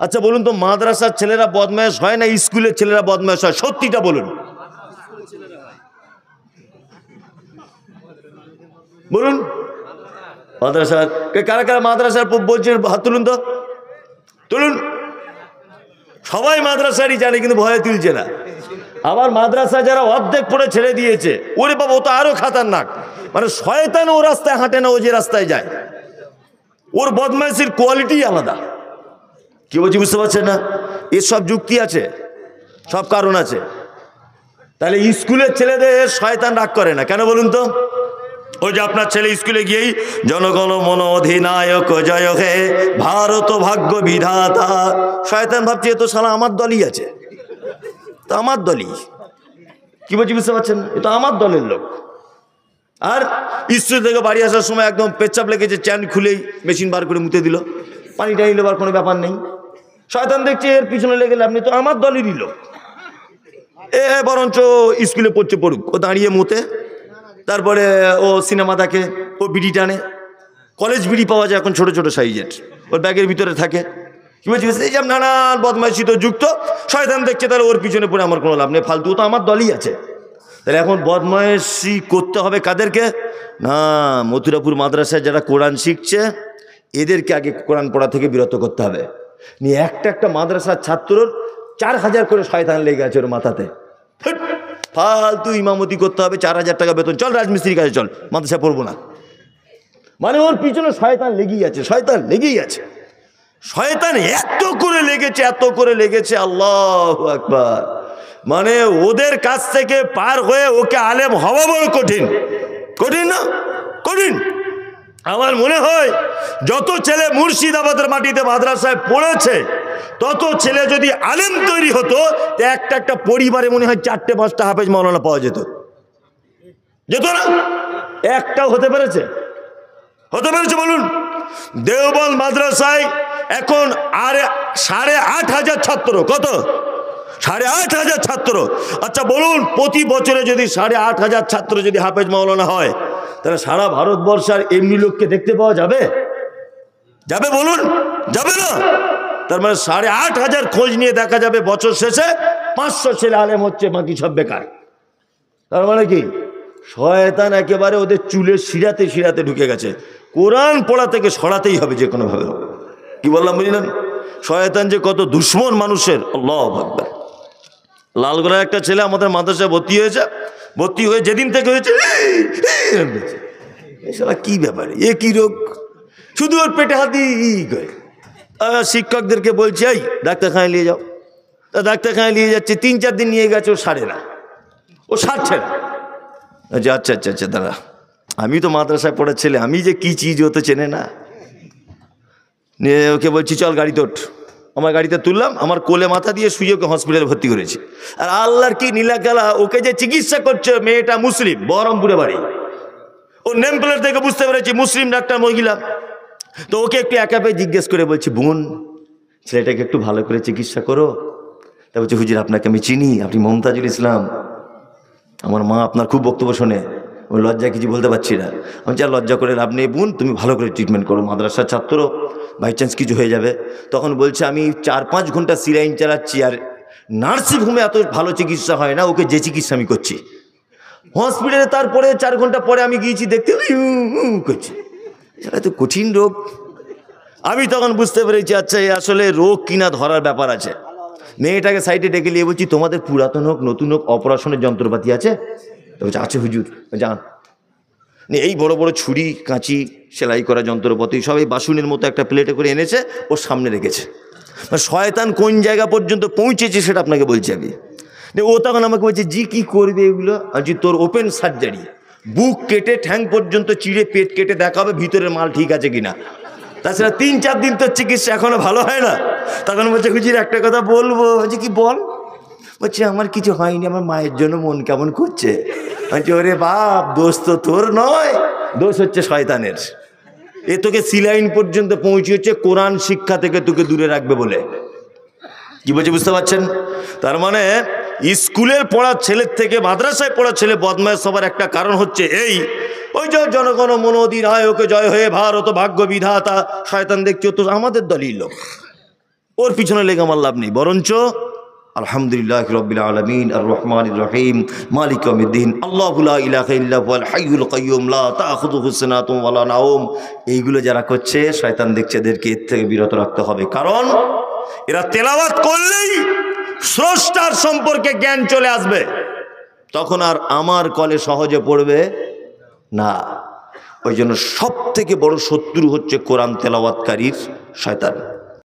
আচ্ছা বলুন তো, মাদ্রাসার ছেলেরা বদমায়েশ হয় না স্কুলের ছেলেরা বদমায়েশ হয়? সত্যিটা বলুন, বলুন। মাদ্রাসার কারা কারা মাদ্রাসার বলছেন হাত তুলুন তো, তুলুন। সবাই মাদ্রাসারই জানে, কিন্তু ভয়ে তুলছে না। আবার মাদ্রাসা যারা অর্ধেক পড়ে ছেড়ে দিয়েছে, ওরে বাবা, ও তো আরো খাতারনাক। মানে শয়তান ও রাস্তায় হাঁটে না, ও যে রাস্তায় যায়, ওর বদমাইশির কোয়ালিটি আলাদা। কি বলছি বুঝতে পারছেন না? এর সব যুক্তি আছে, সব কারণ আছে। তাহলে স্কুলের ছেলেদের শয়তান রাগ করে না কেন বলুন তো? ওই যে আপনার ছেলে স্কুলে গিয়েই জনগণ মন অধিনায়ক জয় হে ভারত ভাগ্য বিধাতা, শয়তান ভাবছে এ তো শালা আমার দলই আছে, তো আমার দলই। কি বলছি বুঝতে পারছেন? এ তো আমার দলের লোক। আর স্কুল থেকে বাড়ি আসার সময় একদম পেচ্ছাপ লেগেছে, চ্যান খুলেই মেশিন বার করে মুতে দিল, পানিটা নিল, আর কোনো ব্যাপার নেই। শয়তান দেখছে এর পিছনে লেগে লাভ নেই, তো আমার দলেরই লোক, বরঞ্চ স্কুলে পড়ছে পড়ুক। ও দাঁড়িয়ে মুতে, তারপরে ও সিনেমা দেখে, ও বিড়ি টানে। কলেজ বিড়ি পাওয়া যায় এখন ছোট ছোট সাইজের, ওর ব্যাগের ভিতরে থাকে। কি বলছি? এই যে নানান বদমাইশি তো যুক্ত। শয়তান দেখছে তাহলে ওর পিছনে পড়ে আমার কোনো লাভ নেই, ফালতু, তো আমার দলই আছে। তাহলে এখন বদমাইশি করতে হবে কাদেরকে? না, মথুরাপুর মাদ্রাসায় যারা কোরআন শিখছে এদেরকে আগে কোরআন পড়া থেকে বিরত করতে হবে। নিয়ে একটা মাদ্রাসার ছাত্রর 4000 করে শয়তান লেগে আছে ওর মাথাতে। ফালতু ইমামতি করতে হবে, 4000 টাকা বেতন, চল রাজমিস্ত্রির কাছে চল, মাদ্রাসায় পড়বো না। মানে ওর পিছনে শয়তান লেগেই আছে, শয়তান লেগেই আছে। শয়তান এত করে লেগেছে, এত করে লেগেছে, আল্লাহু আকবার। মানে ওদের কাছ থেকে পার হয়ে ওকে আলেম হওয়া বড় কঠিন। কঠিন না? কঠিন। আমার মনে হয় যত ছেলে মুর্শিদাবাদের মাটিতে মাদ্রাসায় পড়েছে, তত ছেলে যদি আলেম তৈরি হতো, একটা পরিবারে মনে হয় 4-5টা হাফেজ মাওলানা পাওয়া যেত। যেত না? একটাও হতে পেরেছে? হতে পেরেছে বলুন? দেওবন্দ মাদ্রাসায় এখন 8,500 ছাত্র। কত? 8,500 ছাত্র। আচ্ছা বলুন, প্রতি বছরে যদি 8,500 ছাত্র যদি হাফেজ মাওলানা হয়, তাহলে সারা ভারতবর্ষের এমনি লোককে দেখতে পাওয়া যাবে? যাবে বলুন? যাবে না। তার মানে 8,500 খোঁজ নিয়ে দেখা যাবে বছর শেষে 500 ছেলে আলেম হচ্ছে, বাকি সব বেকার। তার মানে কি? শয়তান একেবারে ওদের চুলের শিরাতে শিরাতে ঢুকে গেছে। কোরআন পড়া থেকে সরাতেই হবে যে কোনোভাবে। কি বললাম বুঝলেন? শয়তান যে কত দুশ্মন মানুষের, আল্লাহু আকবার। লালগোলার একটা ছেলে আমাদের মাদ্রাসায় ভর্তি হয়েছে, ভর্তি হয়ে যেদিন থেকে হয়েছে এসব কি ব্যাপার, এ কি রোগ, শুধু ওর পেটে হাত দিয়ে শিক্ষকদেরকে বলছে এই ডাক্তারখানায় নিয়ে যাও। তা ডাক্তারখানায় নিয়ে যাচ্ছে, 3-4 দিন নিয়ে গেছে, ও সারে না, ও সারছে না। আচ্ছা আচ্ছা আচ্ছা দাদা, আমি তো মাদ্রাসায় পড়ার ছেলে, আমি যে কি চিজ হতে চেনে না। নিয়ে ওকে বলছি চল গাড়িতে ওঠ। আমার গাড়িতে তুললাম, আমার কোলে মাথা দিয়ে শুয়ে ওকে হসপিটালে ভর্তি করেছি। আর আল্লাহর কি নীলাখালা, ওকে যে চিকিৎসা করছে মেয়েটা মুসলিম, বহরমপুরে বাড়ি। ও নেম প্লেট থেকে বুঝতে পেরেছি মুসলিম ডাক্তার মহিলা। তো ওকে একটু একা পেয়ে জিজ্ঞেস করে বলছি, বোন ছেলেটাকে একটু ভালো করে চিকিৎসা করো। তা বলছি হুজুর আপনাকে আমি চিনি, আপনি মমতাজুল ইসলাম, আমার মা আপনার খুব বক্তব্য শোনে, ওই লজ্জায় কিছু বলতে পারছি না। আমি যা লজ্জা করে লাভ নেই বোন, তুমি ভালো করে ট্রিটমেন্ট করো, মাদ্রাসার ছাত্র, বাই চান্স কিছু হয়ে যাবে। তখন বলছে আমি 4-5 ঘন্টা সিলাইন চালাচ্ছি, আর নার্সিং হোমে এত ভালো চিকিৎসা হয় না, ওকে যে চিকিৎসা আমি করছি। হসপিটালে তারপরে 4 ঘন্টা পরে আমি গিয়েছি দেখতে, করছি, সেটা তো কঠিন রোগ। আমি তখন বুঝতে পেরেছি আচ্ছা এ আসলে রোগ কিনা ধরার ব্যাপার আছে। মেয়েটাকে সাইডে ডেকে নিয়ে বলছি তোমাদের পুরাতন হোক নতুন হোক অপারেশনের যন্ত্রপাতি আছে? তো বলছে আছে হুজুর। যান, এই বড় বড় ছুরি কাঁচি সেলাই করা যন্ত্রপাতি সব এই বাসুনের মতো একটা প্লেটে করে এনেছে, ওর সামনে রেখেছে। শয়তান কোন জায়গা পর্যন্ত পৌঁছেছে সেটা আপনাকে বলছি আমি। ও তখন আমাকে বলছে জি কি করবে এগুলো? আজ তোর ওপেন সার্জারি, বুক কেটে ঠ্যাং পর্যন্ত চিড়ে পেট কেটে দেখাবে ভিতরের মাল ঠিক আছে কিনা। তাছাড়া 3-4 দিন তোর চিকিৎসা এখনো ভালো হয় না। তখন বলছে হুজুর একটা কথা বলবো। বলছি কি বল? বলছে আমার কিছু হয়নি, আমার মায়ের জন্য মন কেমন করছে। বলছে ওরে বাপ, দোষ তো তোর নয়, দোষ হচ্ছে শয়তানের। এ তোকে সিলাইন পর্যন্ত পৌঁছেছে কোরআন শিক্ষা থেকে তোকে দূরে রাখবে বলে। কি বলছে বুঝতে পারছেন? তার মানে স্কুলের পড়া ছেলের থেকে মাদ্রাসায় পড়া ছেলে বদমায়েশ সবার একটা কারণ হচ্ছে এই, ওই যে জনগণ মন অধিনায়ক জয় হয়ে ভারত ভাগ্য বিধাতা, শয়তান দেখছো তো আমাদের দলই লোক। ওর পিছনে লেগে আমার লাভ নেই, বরঞ্চ আলহামদুলিল্লাহ রাব্বিল আলামিন আর রহমানির রহিম মালিক ইয়াউমিদ্দিন আল্লাহু লা ইলাহা ইল্লা হুয়াল হাইয়ুল কাইয়্যুম লা তাখুযুহু সিনাতুন ওয়ালা নাওম। এইগুলো যারা করছে শয়তান দেখছে এদেরকে এর থেকে বিরত রাখতে হবে, কারণ এরা তেলাওয়াত করলেই স্রষ্টার সম্পর্কে জ্ঞান চলে আসবে, তখন আর আমার কলে সহজে পড়বে না। ওই জন্য সব থেকে বড় শত্রু হচ্ছে কোরআন তেলাওয়াতকারীর শয়তান।